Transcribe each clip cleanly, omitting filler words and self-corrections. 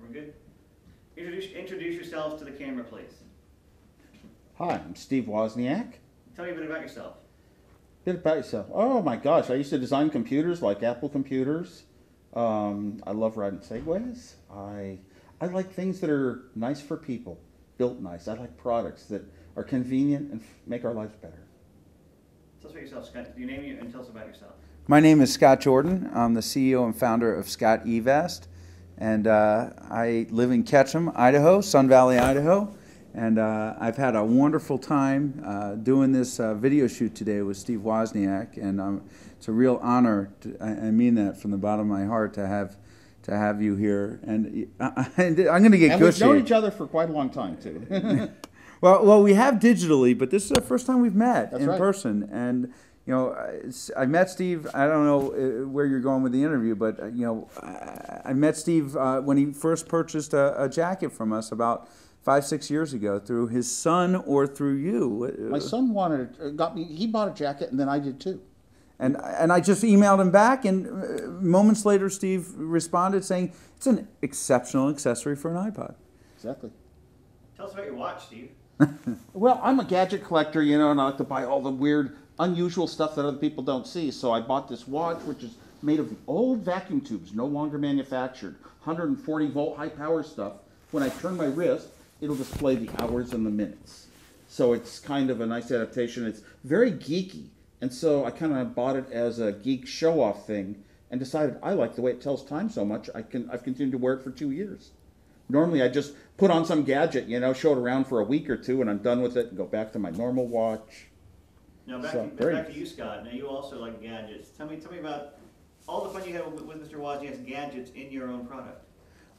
We're good. Introduce yourselves to the camera, please. Hi, I'm Steve Wozniak. Tell me a bit about yourself. Bit about yourself. Oh my gosh, I used to design computers like Apple computers. I love riding Segways. I like things that are nice for people, built nice. I like products that are convenient and make our lives better. Tell us about yourself, Scott. Your name and tell us about yourself. My name is Scott Jordan. I'm the CEO and founder of SCOTTeVEST, and I live in Ketchum, Idaho, Sun Valley, Idaho, and I've had a wonderful time doing this video shoot today with Steve Wozniak, and it's a real honor. I mean that from the bottom of my heart to have you here, and I'm going to get and gushy. We've known each other for quite a long time too. Well, we have digitally, but this is the first time we've met in right. person, and. You know, I met Steve. I don't know where you're going with the interview, but you know, I met Steve when he first purchased a jacket from us about 5-6 years ago through his son or through you. My son he bought a jacket, and then I did too. And I just emailed him back, and moments later, Steve responded saying it's an exceptional accessory for an iPod. Exactly. Tell us about your watch, Steve. Well, I'm a gadget collector, you know, and I like to buy all the weird, unusual stuff that other people don't see. So I bought this watch, which is made of the old vacuum tubes, no longer manufactured, 140 volt high power stuff. When I turn my wrist, it'll display the hours and the minutes. So it's kind of a nice adaptation. It's very geeky. And so I kind of bought it as a geek show-off thing and decided I like the way it tells time so much, I've continued to wear it for 2 years. Normally I just put on some gadget, you know, show it around for a week or two, and I'm done with it and go back to my normal watch. Now back to you, Scott. Now you also like gadgets. Tell me about all the fun you have with Mr. Wozniak's gadgets in your own product.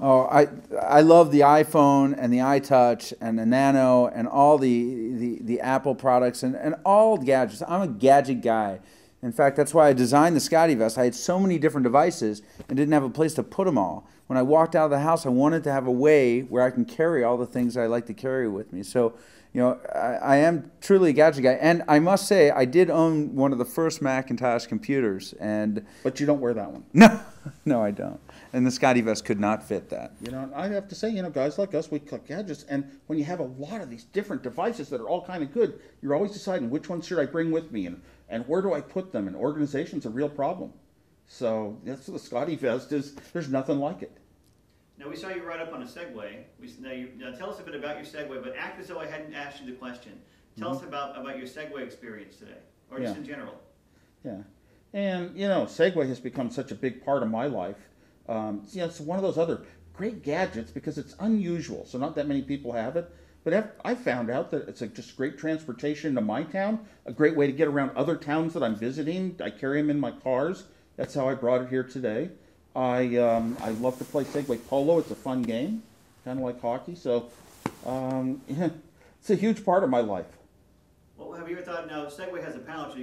Oh, I love the iPhone and the iTouch and the Nano and all the Apple products and all gadgets. I'm a gadget guy. In fact, that's why I designed the SCOTTeVEST. I had so many different devices and didn't have a place to put them all. When I walked out of the house, I wanted to have a way where I can carry all the things I like to carry with me. So, you know, I am truly a gadget guy. And I must say, I did own one of the first Macintosh computers. But you don't wear that one. No, I don't. And the SCOTTeVEST could not fit that. You know, I have to say, you know, guys like us, we collect gadgets, and when you have a lot of these different devices that are all kind of good, you're always deciding which ones should I bring with me, and where do I put them, and organization's a real problem. So that's what the SCOTTeVEST is. There's nothing like it. Now we saw you ride up on a Segway. Now tell us a bit about your Segway, but act as though I hadn't asked you the question. Tell us about your Segway experience today, or just in general. Yeah, and you know, Segway has become such a big part of my life. You know, it's one of those other great gadgets because it's unusual, so not that many people have it. But I found out that it's just great transportation to my town, a great way to get around other towns that I'm visiting. I carry them in my cars. That's how I brought it here today. I love to play Segway Polo. It's a fun game, kind of like hockey. So yeah, it's a huge part of my life. Well, have you ever thought, now Segway has a pouch, am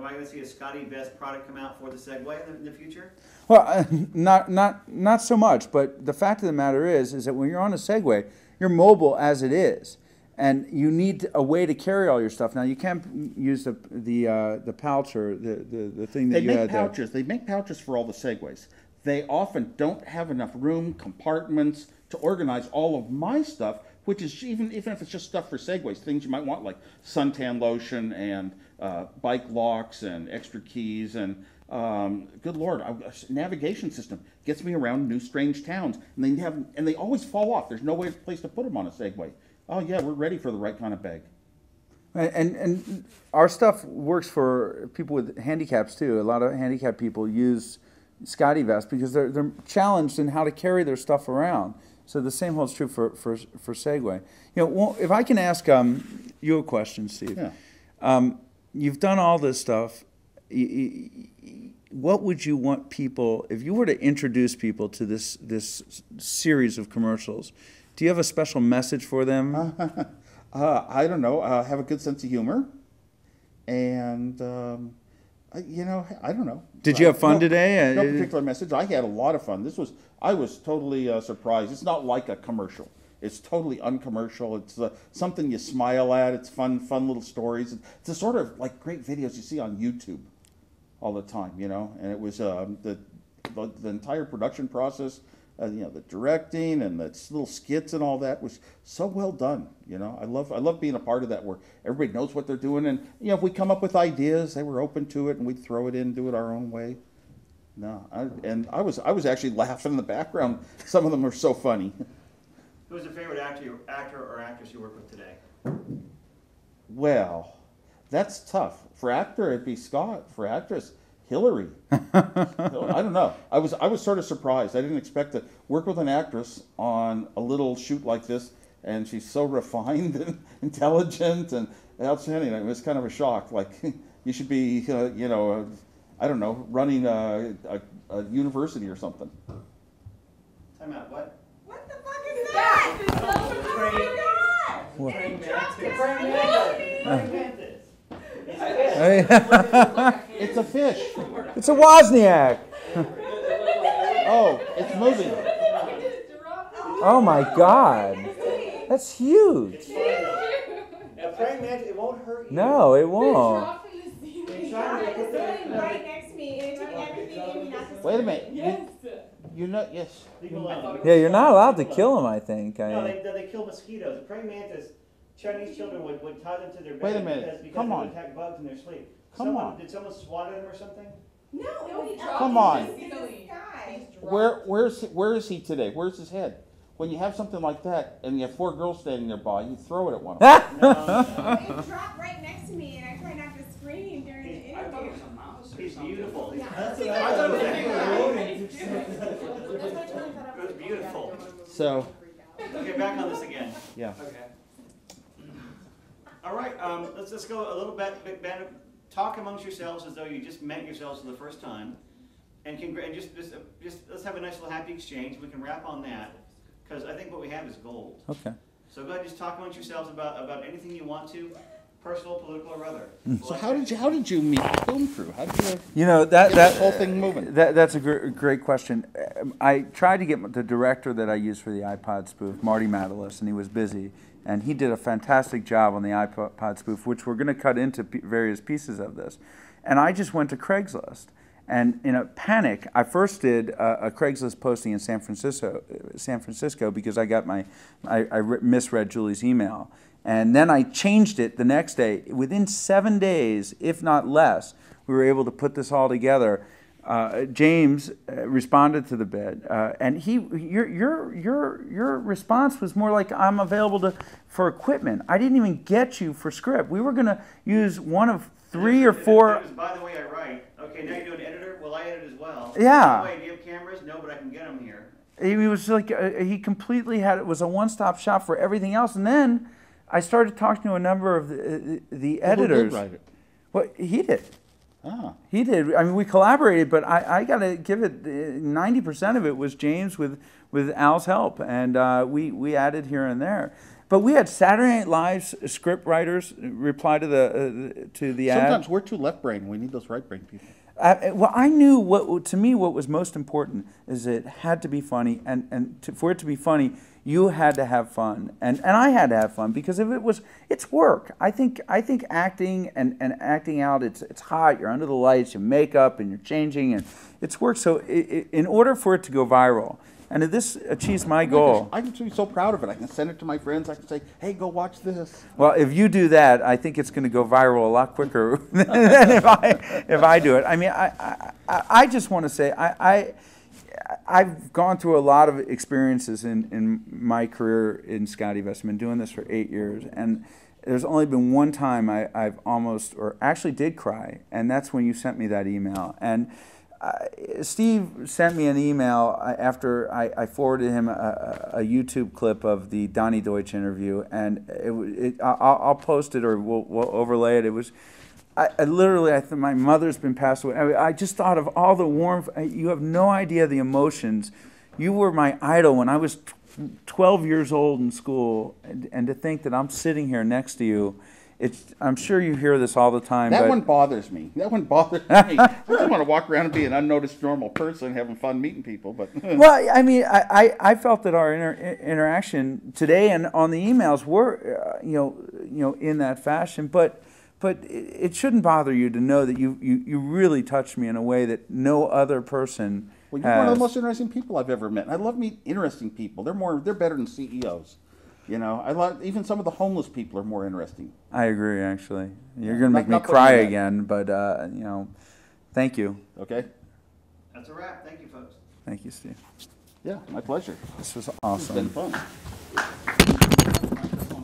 I going to see a SCOTTeVEST product come out for the Segway in the future? Well, not so much, but the fact of the matter is that when you're on a Segway, you're mobile as it is, and you need a way to carry all your stuff. Now, you can't use the pouch or the thing that you had there. They make pouches for all the Segways. They often don't have enough room, compartments to organize all of my stuff, which is even if it's just stuff for Segways, things you might want like suntan lotion and bike locks and extra keys and good Lord, a navigation system gets me around new strange towns, and they always fall off. There's no place to put them on a Segway. Oh yeah, we're ready for the right kind of bag. And our stuff works for people with handicaps too. A lot of handicapped people use SCOTTeVEST because they're challenged in how to carry their stuff around. So the same holds true for Segway. You know, well, if I can ask you a question, Steve. Yeah. You've done all this stuff. What would you want people, if you were to introduce people to this series of commercials, do you have a special message for them? I don't know. Have a good sense of humor, and you know, I don't know. Did you have fun today? No particular message. I had a lot of fun. I was totally surprised. It's not like a commercial. It's totally uncommercial. It's something you smile at. It's fun little stories. It's the sort of like great videos you see on YouTube all the time, you know. And it was the entire production process The directing and the little skits and all that was so well done. I love being a part of that where everybody knows what they're doing, and if we come up with ideas, they were open to it, and we'd throw it in, do it our own way. No, I was actually laughing in the background. Some of them are so funny. Who's the favorite actor or actress you work with today? Well, that's tough. For actor, it'd be Scott. For actress, Hillary. I don't know. I was sort of surprised. I didn't expect to work with an actress on a little shoot like this, and she's so refined and intelligent and outstanding. It was kind of a shock. Like, you should be, I don't know, running a university or something. Time out. What? What the fuck is that? It's a fish. It's a Wozniak. Oh, it's moving. Oh my God, that's huge. A praying mantis, it won't hurt you. No, it won't. Right next to me, and it took everything in me not to. Wait a minute. Yes. You're not. Yes. Yeah, you're not allowed to kill him, I think. No, they kill mosquitoes. The praying mantis, Chinese children would tie them to their bed. Wait a minute. Because Come they on. would attack bugs in their sleep. Come on. Did someone swat at him or something? No, he Come on. in the sky. Where is he today? Where's his head? When you have something like that and you have 4 girls standing nearby, you throw it at one of them. It dropped right next to me, and I tried not to scream during the interview. He's beautiful. Yeah. That's what I It was beautiful. So, Okay, back on this again. yeah. Okay. All right, let's go a little bit, talk amongst yourselves as though you just met yourselves for the first time, and just let's have a nice little happy exchange. We can wrap on that, because I think what we have is gold. Okay. So go ahead and just talk amongst yourselves about anything you want to, personal, political, or other. So how did you meet the film crew? How did you that get this whole thing moving? That's a great question. I tried to get the director that I used for the iPod spoof, Marty Matalis, and he was busy. And he did a fantastic job on the iPod spoof, which we're going to cut into various pieces of this. And I just went to Craigslist. And in a panic, I first did a Craigslist posting in San Francisco because I got I misread Julie's email. And then I changed it the next day. Within 7 days, if not less, we were able to put this all together. James responded to the bid, and your response was more like, I'm available for equipment. I didn't even get you for script. We were going to use one of 3 or 4. It was, by the way, I write. Okay, now you're doing editor. Well, I edit as well. Yeah. By the way, do you have cameras? No, but I can get them here. He was like, he completely it was a one-stop shop for everything else. And then I started talking to a number of the editors. Who did write it? Well, he did. Ah. He did. I mean, we collaborated, but I got to give it 90% of it was James with Al's help, and we added here and there. But we had Saturday Night Live's script writers reply to the ad. Sometimes we're too left-brained. We need those right-brained people. Well, I knew what was most important is it had to be funny, and for it to be funny, you had to have fun, and I had to have fun, because if it's work. I think acting and acting out, it's hot. You're under the lights, you make up, and you're changing, and it's work. So in order for it to go viral, and if this achieves my goal, I can be so proud of it. I can send it to my friends. I can say, "Hey, go watch this." Well, if you do that, I think it's going to go viral a lot quicker than if I do it. I mean, I just want to say I've gone through a lot of experiences in my career in SCOTTeVEST. I've been doing this for 8 years, and there's only been one time I've almost, or actually did cry, and that's when you sent me that email. And Steve sent me an email after I forwarded him a YouTube clip of the Donnie Deutsch interview, and I'll post it, or we'll overlay it. It was, I literally, I thought my mother's been passed away. I just thought of all the warmth. You have no idea the emotions. You were my idol when I was 12 years old in school, and to think that I'm sitting here next to you. I'm sure you hear this all the time. That one bothers me. That one bothers me. I just want to walk around and be an unnoticed normal person, having fun meeting people. But well, I mean, I felt that our interaction today and on the emails were, in that fashion. But it shouldn't bother you to know that you really touched me in a way that no other person Well, you're one of the most interesting people I've ever met. And I love meeting interesting people. They're better than CEOs. You know, I love even some of the homeless people are more interesting. I agree, actually. You're going to make me not cry putting again, but you know, thank you. Okay. That's a wrap. Thank you, folks. Thank you, Steve. Yeah, my pleasure. This was It's awesome. been fun.